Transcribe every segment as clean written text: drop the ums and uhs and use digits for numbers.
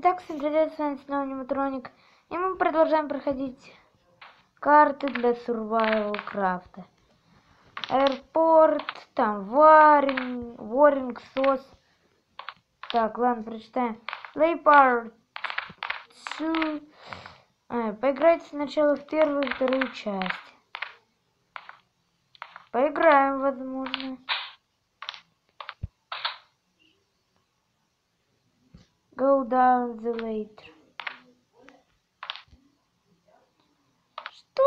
Итак, всем привет, с вами снова Аниматроник. И мы продолжаем проходить карты для survival крафта. Аэропорт, там Воринг, Сос. Так, ладно, прочитаем. Лейпард. Поиграйте сначала в первую и вторую часть. Поиграем, возможно. Go down the later. Что?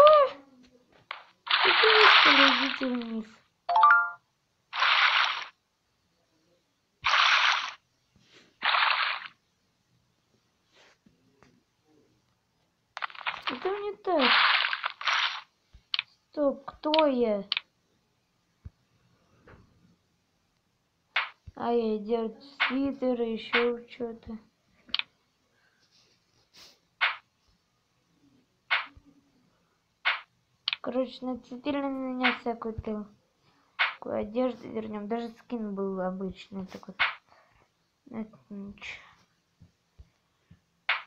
Идите вниз. Это не так. Стоп, кто я? А я делать свитер, еще что-то. Короче, нацепили на меня всякую такую одежду, вернем. Даже скин был обычный такой. Это ничего.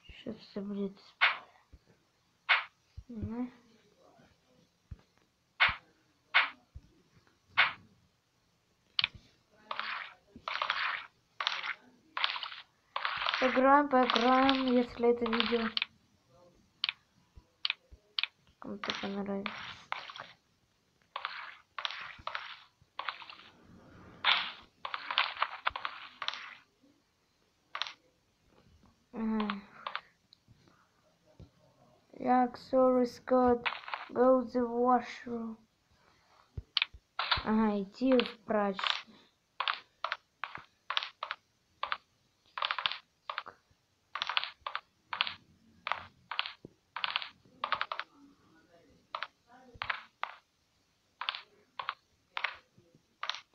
Сейчас все будет. Поиграем, если это видео кому-то понравится. Як, sorry, Scott, go the washroom. Ага, идти в прачечную.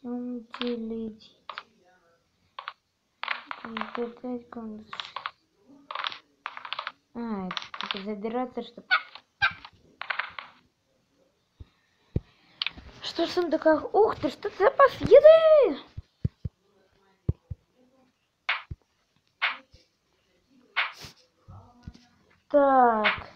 Утилити. Это забираться, чтобы... Что в сундуках? Ух ты, что это запас еды! Так.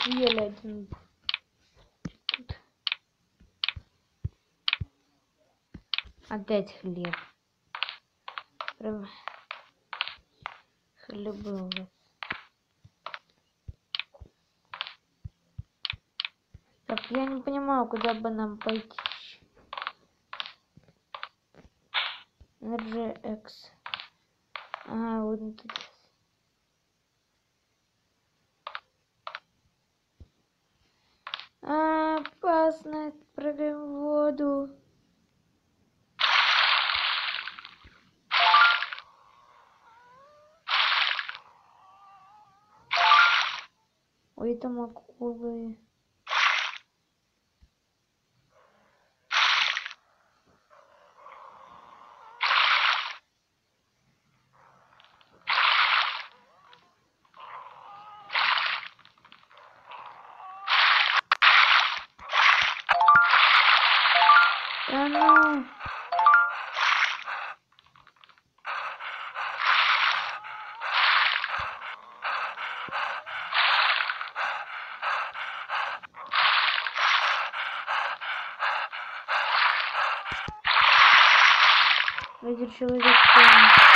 Съели один. Опять хлеб. Прям хлебы. Так, я не понимаю, куда бы нам пойти. RGX. Ага, вот тут. Опасность, прыгаем в воду. Ой, там акулы. Да ну. Видишь, человек понял.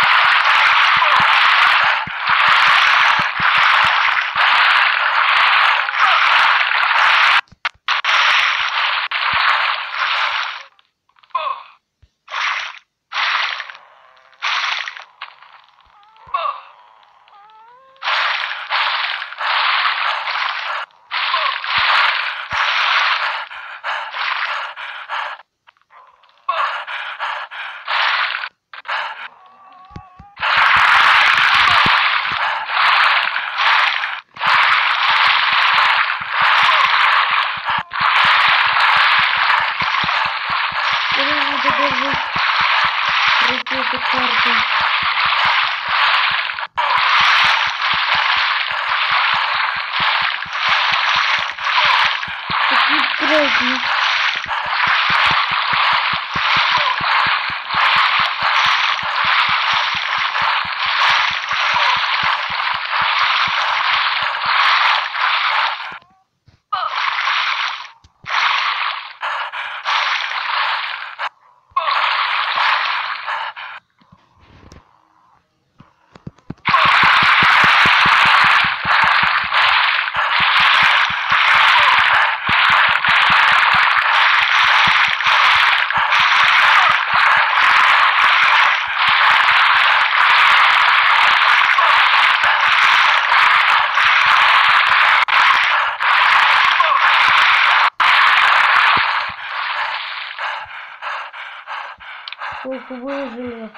сверху выжили.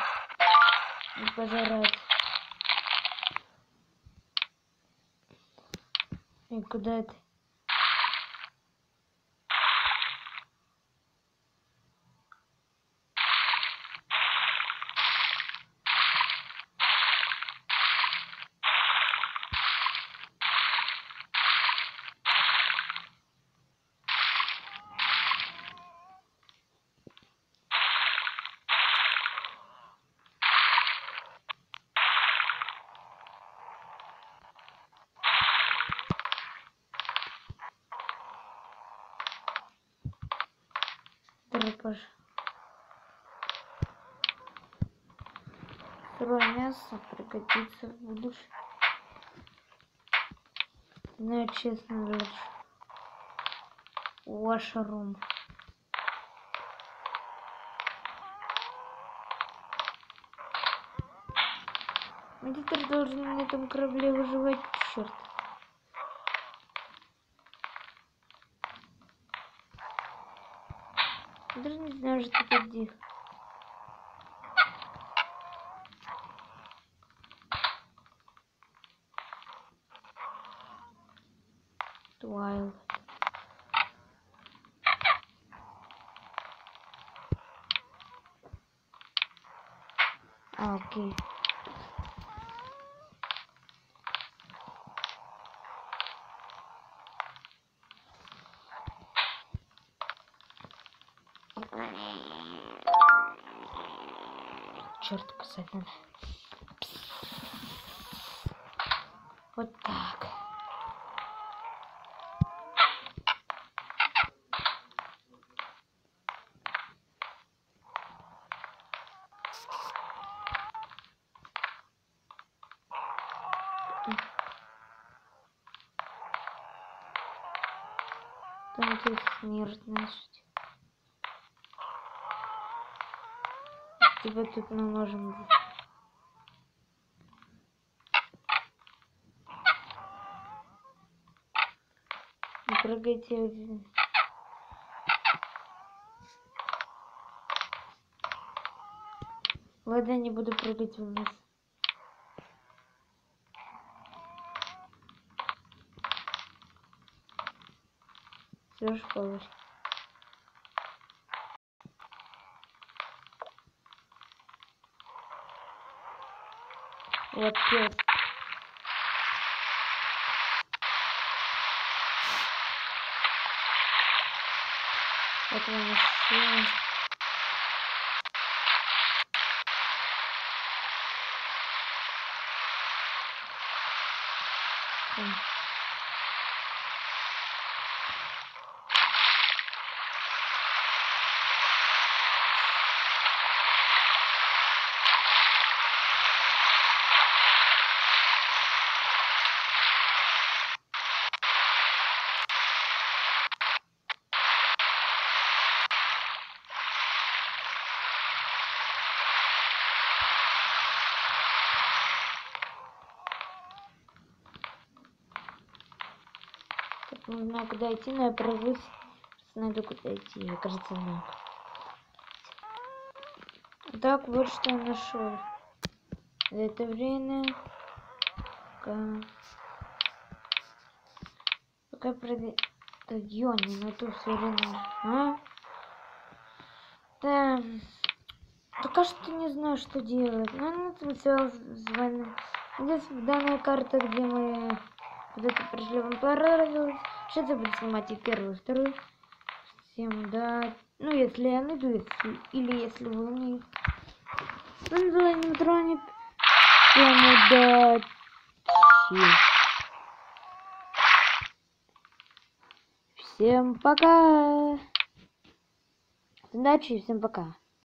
И пожрать. И куда это? Драпаж. Сырое мясо пригодится в будущем. Знаю, честно, лучше. Вашарум. Мы теперь должны на этом корабле выживать, черт. Я даже не знаю, что это где. Твайл. Окей. Черт, кусать надо. Вот так. Там здесь смертность. Тебя тут мы можем... Не прыгайте. Ладно, не буду прыгать вниз. Все же получится. Вот пес. Вот он еще. Не знаю, куда идти, но я прорвусь. Найду, куда идти. Я, кажется, знаю. Так, вот что я нашел. За это время... Пока пройдет... Ёни, ну тут все время... А? Да... Пока что не знаю, что делать. Ну, это все звонит. Здесь данная карта, где мы куда-то пришли, вам понравилось. Сейчас я буду снимать и первую, и вторую. Всем да. Ну, если я найду, или если вы не... Ну, за аниматроник. Всем удачи. Всем пока. Удачи и всем пока.